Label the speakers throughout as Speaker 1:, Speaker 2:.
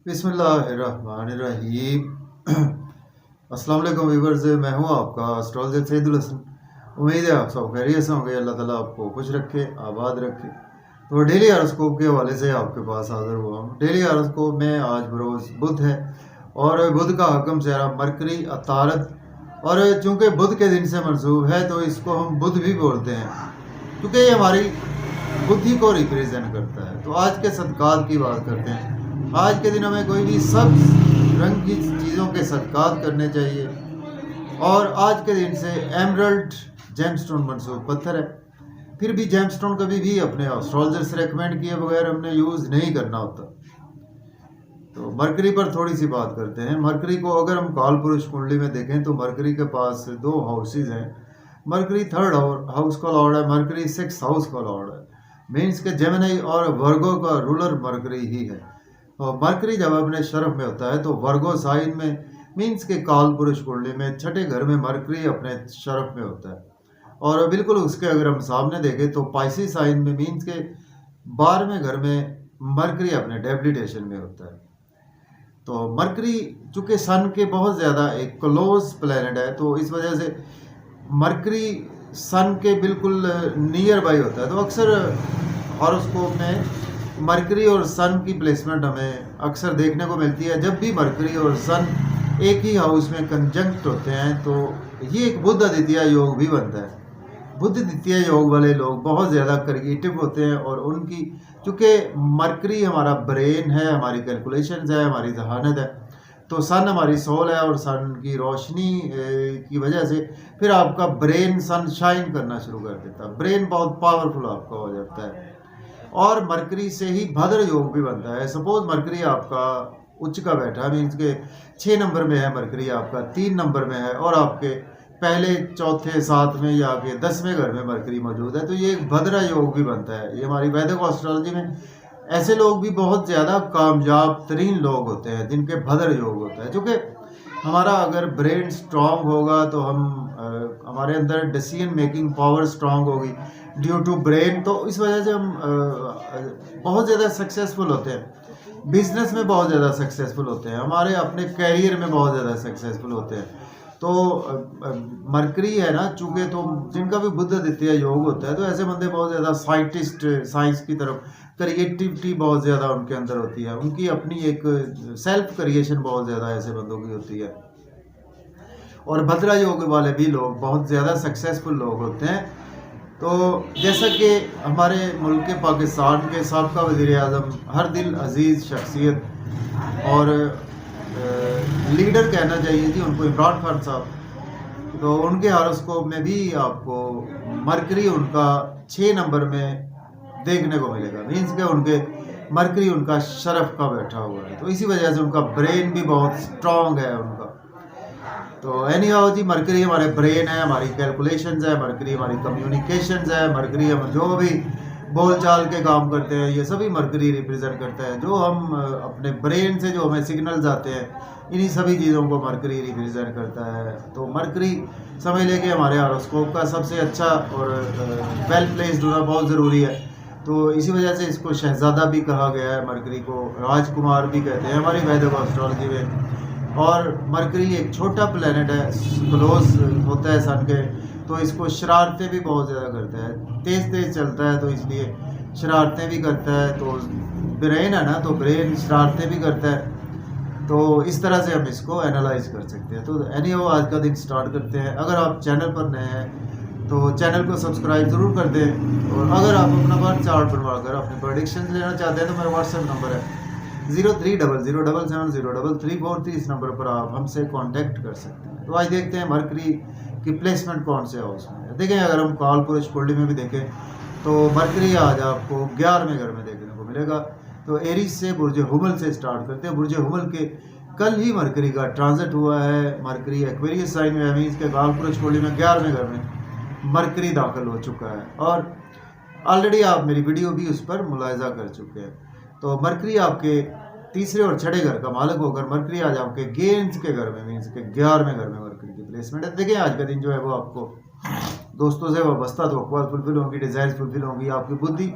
Speaker 1: बिस्मिल्लाहिर्रहमानिर्रहीम। अस्सलाम वालेकुम व्यूअर्स, मैं हूं आपका एस्ट्रोलॉजर सईदुल हसन। उम्मीद है आप सब खैरियत से होंगे। अल्लाह ताला आपको खुश रखे, आबाद रखे। तो डेली हॉरोस्कोप के हवाले से आपके पास हाजिर हुआ हूं। डेली हॉरोस्कोप में आज बरोज़ बुध है और बुध का हकम चेहरा मरकरी अतारत, और चूंकि बुध के दिन से मंसूब है तो इसको हम बुध भी बोलते हैं, क्योंकि ये हमारी बुद्धि को रिप्रेजेंट करता है। तो आज के सदकात की बात करते हैं। आज के दिन हमें कोई भी सब्ज रंग की चीज़ों के सदकात करने चाहिए। और आज के दिन से एमरल्ड जेमस्टोन मंसूब पत्थर है। फिर भी जेमस्टोन कभी भी अपने एस्ट्रोलॉजर से रेकमेंड किए बगैर हमने यूज़ नहीं करना होता। तो मरकरी पर थोड़ी सी बात करते हैं। मरकरी को अगर हम काल पुरुष कुंडली में देखें तो मरकरी के पास दो हाउसेज हैं। मरकरी थर्ड हाउस का लॉर्ड है, मरकरी सिक्स हाउस का लॉर्ड है। मीन्स के जेमिनी और वर्गो का रूलर मरकरी ही है। और मरकरी जब अपने शरफ में होता है तो वर्गो साइन में, मीन्स के काल पुरुष कुंडली में छठे घर में मरकरी अपने शरफ में होता है। और बिल्कुल उसके अगर हम सामने देखें तो पाइसी साइन में, मीन्स के 12वें घर में मरकरी अपने डेबिलिटेशन में होता है। तो मरकरी चूँकि सन के बहुत ज़्यादा एक क्लोज प्लैनेट है, तो इस वजह से मरकरी सन के बिल्कुल नियर बाई होता है। तो अक्सर हॉरोस्कोप में मरकरी और सन की प्लेसमेंट हमें अक्सर देखने को मिलती है। जब भी मरकरी और सन एक ही हाउस में कंजंक्ट होते हैं तो ये एक बुध द्वितीय योग भी बनता है। बुध द्वितीय योग वाले लोग बहुत ज़्यादा क्रिएटिव होते हैं, और उनकी चूँकि मरकरी हमारा ब्रेन है, हमारी कैलकुलेशंस है, हमारी जहानत है, तो सन हमारी सोल है, और सन की रोशनी की वजह से फिर आपका ब्रेन सनशाइन करना शुरू कर देता है। ब्रेन बहुत पावरफुल आपका हो जाता है। और मरकरी से ही भद्र योग भी बनता है। सपोज मरकरी आपका उच्च का बैठा है, मीन्स के 6 नंबर में है, मरकरी आपका 3 नंबर में है, और आपके पहले चौथे 7वें या के 10वें घर में मरकरी मौजूद है, तो ये एक भद्रा योग भी बनता है। ये हमारी वैदिक एस्ट्रोलॉजी में ऐसे लोग भी बहुत ज़्यादा कामयाब तरीन लोग होते हैं जिनके भद्र योग होता है। क्योंकि हमारा अगर ब्रेन स्ट्रांग होगा तो हम हमारे अंदर डिसीजन मेकिंग पावर स्ट्रांग होगी ड्यू टू ब्रेन, तो इस वजह से हम बहुत ज़्यादा सक्सेसफुल होते हैं। बिजनेस में बहुत ज़्यादा सक्सेसफुल होते हैं, हमारे अपने कैरियर में बहुत ज़्यादा सक्सेसफुल होते हैं। तो मरकरी है ना, चूँकि तो जिनका भी बुध द्वितीय योग होता है तो ऐसे बंदे बहुत ज़्यादा साइंटिस्ट, साइंस की तरफ क्रिएटिविटी बहुत ज़्यादा उनके अंदर होती है। उनकी अपनी एक सेल्फ क्रिएशन बहुत ज़्यादा ऐसे बंदों की होती है। और भद्रा योग वाले भी लोग बहुत ज़्यादा सक्सेसफुल लोग होते हैं। तो जैसा कि हमारे मुल्क के पाकिस्तान के साबका वज़ीर आज़म हर दिल अजीज़ शख्सियत और लीडर कहना चाहिए थी उनको, इमरान खान साहब, तो उनके हॉरोस्कोप में भी आपको मरकरी उनका 6 नंबर में देखने को मिलेगा। मीन्स के उनके मरकरी उनका शरफ का बैठा हुआ है, तो इसी वजह से उनका ब्रेन भी बहुत स्ट्रांग है उनका। तो एनी हाउ जी, मरकरी हमारे ब्रेन है, हमारी कैलकुलेशंस है, मरकरी हमारी कम्युनिकेशंस है, मरकरी हम जो भी बोल चाल के काम करते हैं ये सभी मरकरी रिप्रेजेंट करता है। जो हम अपने ब्रेन से जो हमें सिग्नल्स आते हैं, इन्हीं सभी चीज़ों को मरकरी रिप्रेजेंट करता है। तो मरकरी समझ लेके हमारे हॉरोस्कोप का सबसे अच्छा और वेल प्लेस्ड होना बहुत ज़रूरी है। तो इसी वजह से इसको शहजादा भी कहा गया है, मरकरी को राजकुमार भी कहते हैं हमारी वैदिक एस्ट्रोलॉजी में। और मरकरी एक छोटा प्लेनेट है, क्लोज होता है सन के, तो इसको शरारतें भी बहुत ज़्यादा करता है, तेज़ तेज़ चलता है, तो इसलिए शरारतें भी करता है। तो ब्रेन है ना, तो ब्रेन शरारतें भी करता है। तो इस तरह से हम इसको एनालाइज कर सकते हैं। तो एनीहाउ आज का दिन स्टार्ट करते हैं। अगर आप चैनल पर नए हैं तो चैनल को सब्सक्राइब ज़रूर कर दें। और अगर आप अपना बर्थ चार्ट बनवा कर अपने प्रेडिक्शन लेना चाहते हैं तो मेरा व्हाट्सएप नंबर है 0300770343। इस नंबर पर आप हमसे कांटेक्ट कर सकते हैं। तो आज देखते हैं मरकरी की प्लेसमेंट कौन से हाउस में है। देखें, अगर हम काल पुरुष कुंडली में भी देखें तो मरकरी आज आपको 11वें घर में देखने को मिलेगा। तो एरीज से बुर्ज हुमल से स्टार्ट करते हैं। बुर्ज हुमल के कल ही मरकरी का ट्रांजिट हुआ है। मरकरी एक्वेरियस साइन में, मीन्स के काल पुरुष कुंडली में 11वें घर में मरकरी दाखिल हो चुका है, और ऑलरेडी आप मेरी वीडियो भी उस पर मुलाहिजा कर चुके हैं। तो मरकरी आपके तीसरे और छठे घर का मालिक होकर मरकरी आज आपके गेंस के घर में, मीन्स के 11वें घर में मरकरी की प्लेसमेंट है। देखिए आज का दिन जो है वो आपको दोस्तों से वाबस्ता तवक्कुआत फुलफिल होंगी, डिज़ायर्स फुलफिल होंगी। आपकी बुद्धि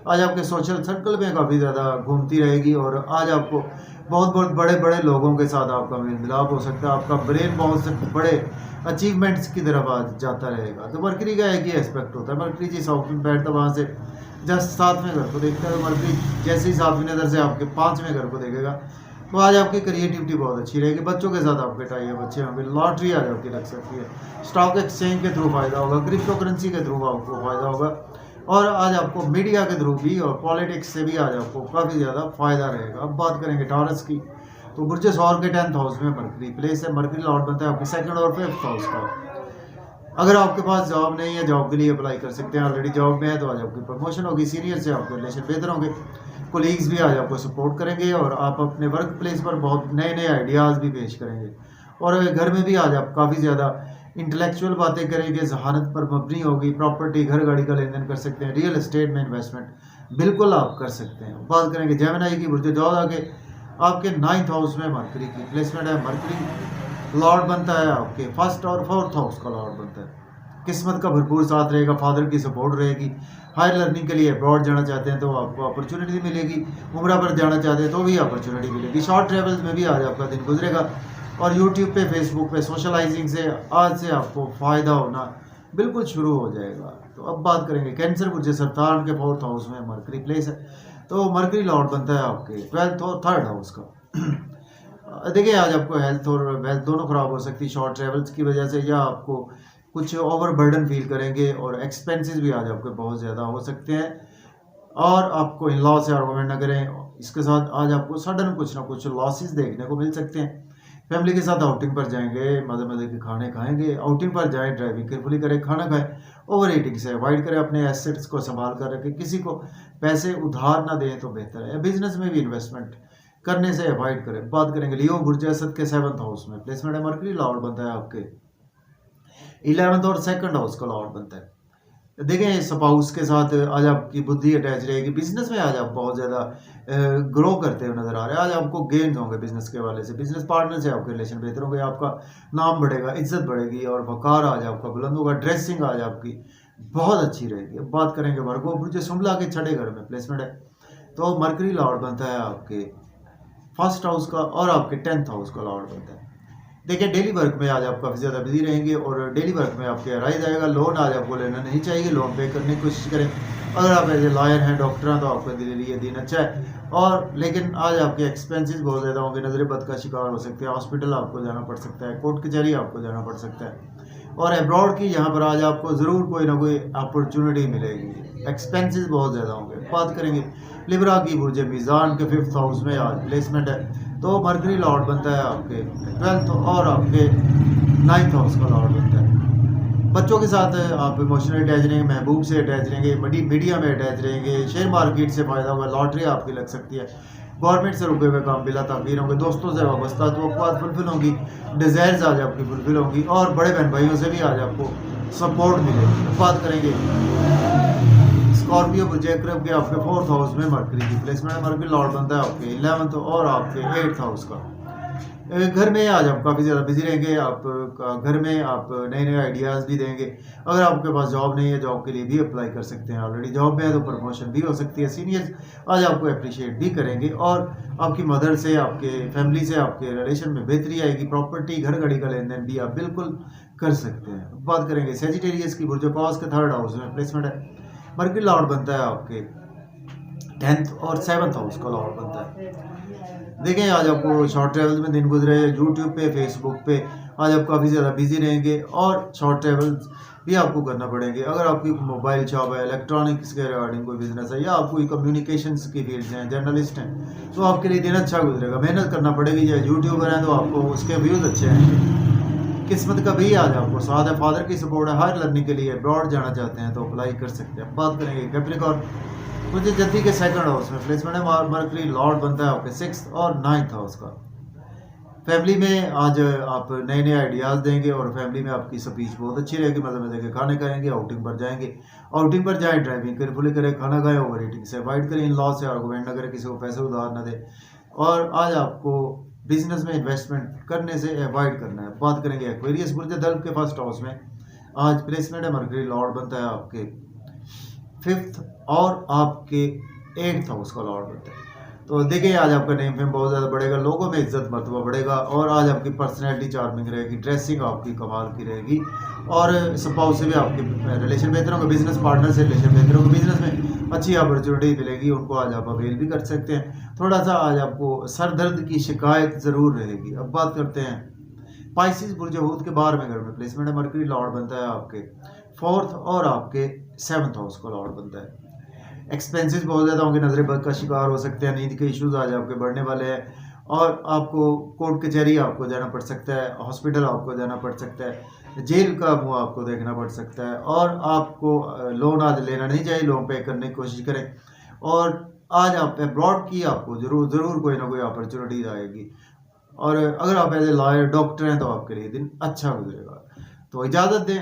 Speaker 1: आज आपके सोशल सर्कल में काफ़ी ज़्यादा घूमती रहेगी और आज आपको बहुत बहुत बड़े बड़े लोगों के साथ आपका मेल मिलाप हो सकता है। आपका ब्रेन बहुत से बड़े अचीवमेंट्स की तरफ आज जाता रहेगा। तो मरकरी का एक ही एस्पेक्ट होता है। मरकरी जिस हाउस में बैठता वहाँ से जस्ट 7वें घर को देखता है, तो मरकरी जैसे ही 7वीं नज़र से आपके 5वें घर को देखेगा, तो आज आपकी क्रिएटिविटी बहुत अच्छी रहेगी। बच्चों के साथ आपके टाई अप अच्छे होंगे। लॉटरी आज आपकी लग सकती है। स्टॉक एक्सचेंज के थ्रू फायदा होगा, क्रिप्टो करेंसी के थ्रू आपको फायदा होगा और आज आपको मीडिया के थ्रू भी और पॉलिटिक्स से भी आज आपको काफ़ी ज़्यादा फायदा रहेगा। अब बात करेंगे टॉरस की, तो बुर्ज सौर के 10th हाउस में मरकरी प्लेस है। मरकरी लॉर्ड बनता है आपके 2nd और 5th हाउस का। अगर आपके पास जॉब नहीं है, जॉब के लिए अप्लाई कर सकते हैं। ऑलरेडी जॉब में है तो आज आपकी प्रमोशन होगी, सीनियर से आपके रिलेशन बेहतर होंगे, कोलीग्स भी आज आपको सपोर्ट करेंगे और आप अपने वर्क प्लेस पर बहुत नए नए आइडियाज़ भी पेश करेंगे। और घर में भी आज आप काफ़ी ज़्यादा इंटेलेक्चुअल बातें करेंगे, जहानत पर मबनी होगी। प्रॉपर्टी, घर गाड़ी का लेन देन कर सकते हैं। रियल एस्टेट में इन्वेस्टमेंट बिल्कुल आप कर सकते हैं। बात करेंगे जेमिनी की, बुर्ज जोधा के आपके 9th हाउस में मरकरी की प्लेसमेंट है। मरकरी लॉर्ड बनता है आपके 1st और 4th हाउस का लॉर्ड बनता है। किस्मत का भरपूर साथ रहेगा, फादर की सपोर्ट रहेगी। हायर लर्निंग के लिए अब्रॉड जाना चाहते हैं तो आपको अपॉर्चुनिटी मिलेगी। उम्रा पर जाना चाहते हैं तो भी अपॉर्चुनिटी मिलेगी। शॉर्ट ट्रेवल्स में भी आज आपका दिन गुजरेगा और यूट्यूब पे, फेसबुक पे सोशलाइजिंग से आज से आपको फ़ायदा होना बिल्कुल शुरू हो जाएगा। तो अब बात करेंगे कैंसर, बुर्ज सरतान के 4th हाउस में मरकरी प्लेस है। तो मरकरी लॉर्ड बनता है आपके 12th और 3rd हाउस का। देखिए आज आपको हेल्थ और वेल्थ दोनों ख़राब हो सकती है शॉर्ट ट्रेवल्स की वजह से, या आपको कुछ ओवर बर्डन फील करेंगे और एक्सपेंसेस भी आज आपके बहुत ज़्यादा हो सकते हैं। और आपको इन लॉ से आर्गूमेंट ना करें। इसके साथ आज आपको सडन कुछ ना कुछ लॉसेस देखने को मिल सकते हैं। फैमिली के साथ आउटिंग पर जाएंगे, मज़े मज़े के खाने खाएंगे। आउटिंग पर जाएं, ड्राइविंग केयरफुली करें, खाना खाएं, ओवर ईटिंग से अवॉइड करें। अपने एसेट्स को संभाल कर रखें, किसी को पैसे उधार ना दें तो बेहतर है। बिजनेस में भी इन्वेस्टमेंट करने से अवॉइड करें। बात करेंगे लियो, बुर्ज असद के 7th हाउस में प्लेसमेंट है। मरकरी लॉर्ड बनता है आपके 11th और 2nd हाउस का लॉर्ड बनता है। देखें स्पाउस के साथ आज आपकी बुद्धि अटैच रहेगी। बिजनेस में आज आप बहुत ज़्यादा ग्रो करते हुए नजर आ रहे हैं। आज आपको गेन्स होंगे बिजनेस के वाले से, बिजनेस पार्टनर से आपके रिलेशन बेहतर होंगे, आपका नाम बढ़ेगा, इज्जत बढ़ेगी और वकार आज आपका बुलंद होगा। ड्रेसिंग आज आपकी बहुत अच्छी रहेगी। अब बात करेंगे वर्गो, बुर्ज शुमला के 6ठे घर में प्लेसमेंट है। तो मरकरी लॉर्ड बनता है आपके 1st हाउस का और आपके 10th हाउस का लॉर्ड बनता है। देखिए डेली वर्क में आज आप काफ़ी ज़्यादा बिजी रहेंगे और डेली वर्क में आपके राइज आएगा। लोन आज आपको लेना नहीं चाहिए, लोन पे करने की कोशिश करें। अगर आप एज ए लॉयर हैं, डॉक्टर हैं, तो आपके लिए दिन अच्छा है। और लेकिन आज आपके एक्सपेंसेस बहुत ज़्यादा होंगे, नजर बद का शिकार हो सकते हैं, हॉस्पिटल आपको जाना पड़ सकता है, कोर्ट कचहरी आपको जाना पड़ सकता है। और एब्रॉड की यहाँ पर आज आपको ज़रूर कोई ना कोई अपॉर्चुनिटी मिलेगी। एक्सपेंसेस बहुत ज़्यादा होंगे। बात करेंगे लिब्रा की, बुर्ज मीज़ान के 5th हाउस में आज प्लेसमेंट है। तो मरकरी लॉर्ड बनता है आपके 12th और आपके 9th हाउस का लॉर्ड बनता है। बच्चों के साथ आप इमोशनली अटैच रहेंगे, महबूब से अटैच रहेंगे, मीडिया में अटैच रहेंगे, शेयर मार्केट से फ़ायदा होगा, लॉटरी आपकी लग सकती है, गवर्नमेंट से रुके हुए काम बिला ताख़ीर होंगे, दोस्तों से वाबस्ता तवक्कुआत फुलफिल होंगी, डिज़ायर्स आज आपकी फुलफिल होंगी और बड़े बहन भाइयों से भी आज आपको सपोर्ट मिलेगी। बात करेंगे स्कॉर्पियो, बुर्ज अक्रब के आपके 4th हाउस में मरकरी की प्लेसमेंट है। मरकरी लॉर्ड बनता है आपके 11th और आपके 8th हाउस का। घर में आज आप काफ़ी ज़्यादा बिजी रहेंगे। आप घर में आप नए नए आइडियाज़ भी देंगे। अगर आपके पास जॉब नहीं है, जॉब के लिए भी अप्लाई कर सकते हैं। ऑलरेडी जॉब में है तो प्रमोशन भी हो सकती है। सीनियर्स आज आपको अप्रिशिएट भी करेंगे और आपकी मदर से, आपके फैमिली से आपके रिलेशन में बेहतरी आएगी। प्रॉपर्टी, घर गाड़ी का लेन देन भी आप बिल्कुल कर सकते हैं। बात करेंगे सेजिटेरियस की, बुर्ज कॉस के 3rd हाउस में प्लेसमेंट है। मरकरी लॉर्ड बनता है आपके 10th और 7th हाउस का लॉर्ड बनता है। देखें आज आपको शॉर्ट ट्रैवल में दिन गुजरे, यूट्यूब पे, फेसबुक पे आज आप काफ़ी ज़्यादा बिजी रहेंगे और शॉर्ट ट्रैवल्स भी आपको करना पड़ेंगे। अगर आपकी मोबाइल शॉप है, इलेक्ट्रॉनिक्स के रिगार्डिंग कोई बिजनेस है, या आप कोई कम्युनिकेशंस की फील्ड से हैं, जर्नलिस्ट हैं, तो आपके लिए दिन अच्छा गुजरेगा। मेहनत करना पड़ेगी। या यूट्यूबर हैं तो आपको उसके व्यूज़ अच्छे आएंगे। किस्मत का भी आज आपको साथ है, फादर की सपोर्ट है। हायर लर्निंग के लिए अब्रॉड जाना चाहते हैं तो अप्लाई कर सकते हैं। बात करेंगे कैप्रिकॉर्न, मुझे जल्दी के 2nd हाउस में प्लेसमेंट है। मरकरी लॉर्ड बनता है आपके 6th और 9th हाउस का। फैमिली में आज आप नए नए आइडियाज़ देंगे और फैमिली में आपकी स्पीच बहुत अच्छी रहेगी। मज़े मज़े के खाने खाएंगे, आउटिंग पर जाएंगे, आउटिंग पर जाएं, ड्राइविंग केयरफुली करें, खाना खाएं, ओवर ईटिंग से अवॉइड करें, इन लॉ से आर्गूमेंट ना करें, किसी को पैसे उधार ना दें और आज आपको बिजनेस में इन्वेस्टमेंट करने से अवॉइड करना है। बात करेंगे एक्वेरियस, बुर्ज दल्ब के 1st हाउस में आज प्लेसमेंट है, मरकरी लॉर्ड बनता है आपके 5th और आपके 8th हाउस का लॉर्ड बनता है। तो देखिए आज आपका नेम फेम बहुत ज़्यादा बढ़ेगा, लोगों में इज्जत मर्तबा बढ़ेगा, और आज आपकी पर्सनैलिटी चार्मिंग रहेगी, ड्रेसिंग आपकी कमाल की रहेगी, और स्पाउस से भी आपके रिलेशन बेहतर होंगे, बिजनेस पार्टनर से रिलेशन बेहतर होंगे, बिजनेस में अच्छी अपॉर्चुनिटी मिलेगी, उनको आज आप अवेल भी कर सकते हैं। थोड़ा सा आज आपको सर दर्द की शिकायत ज़रूर रहेगी। अब बात करते हैं पाइसिस बुर्ज हूत के 12वें घर में प्लेसमेंट है, मरकरी लॉर्ड बनता है आपके 4th और आपके 7th हाउस का लॉर्ड बनता है। एक्सपेंसेस बहुत ज़्यादा होंगे, नजर बद का शिकार हो सकते हैं, नींद के इश्यूज आज आपके बढ़ने वाले हैं, और आपको कोर्ट कचहरी आपको जाना पड़ सकता है, हॉस्पिटल आपको जाना पड़ सकता है, जेल का मुंह आपको देखना पड़ सकता है, और आपको लोन आज लेना नहीं चाहिए, लोन पे करने की कोशिश करें, और आज आप अब्रॉड की आपको ज़रूर कोई ना कोई अपॉर्चुनिटीज आएगी, और अगर आप एज ए लॉयर डॉक्टर हैं तो आपके लिए दिन अच्छा गुजरेगा। तो इजाज़त दें।